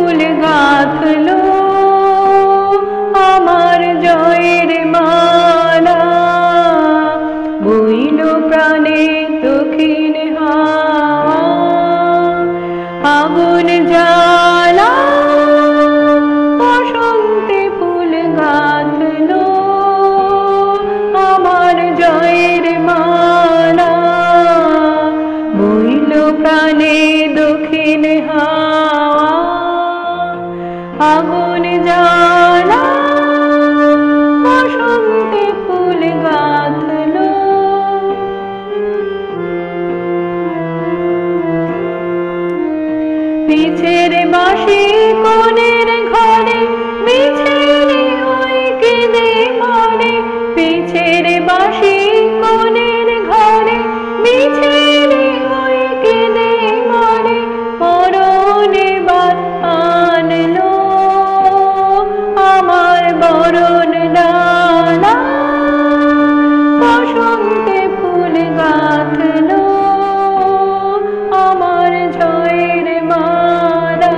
ফুল গাঁথলো আমার জয়ের মালা, বইল প্রাণে দক্ষিণ হাওয়া, আগুন জ্বালা বসন্তে ফুল গাঁথলো আমার জয়ের মালা, বইল প্রাণে দক্ষিণ হাওয়া, আগুন জ্বালা বসন্তে ফুল গাঁথলো। পিছের বাঁশি কোণের ঘরে বিছেরে ওই কেঁদে মরে, পিছের বাঁশি কোণের ঘরে বিছেরে ওই কেঁদে মরে, মরণে বাত আনলো আমার বরণ ডালা, বসন্তে ফুল গাঁথলো আমার জয়ের মালা।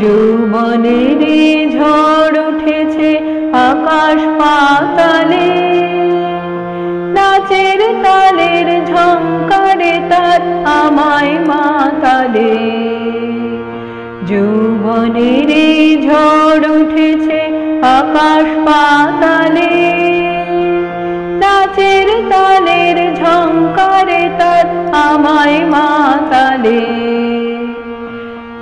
যৌবনের ঝড় উঠেছে আকাশ পাতালে, নাচের তালের ঝংকারে তার আমায় মাতালে। যৌবনের ঝড় উঠেছে আকাশ পাতালে, নাচের তালের ঝংকারে তার আমায় মাতালে।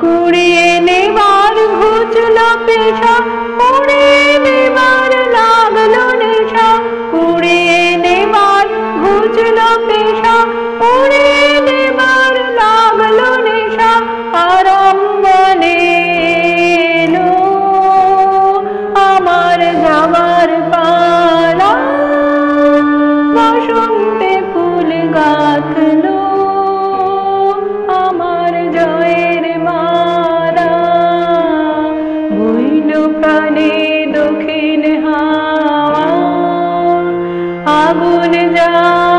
কুড়িয়ে নেবার ঘুচলো পেশা, কুড়িয়ে নেবার লাগলো নেশা, কুড়িয়ে নেবার ঘুচলো পেশা, কুড়িয়ে নেবার লাগলো নেশা, আরম্ভনে এলো আমার যাবার পালা, বসন্তে ফুল গাঁথলো আমার জয়ের মালা, বইল প্রাণে দক্ষিণ হাওয়া, আগুন জ্বালা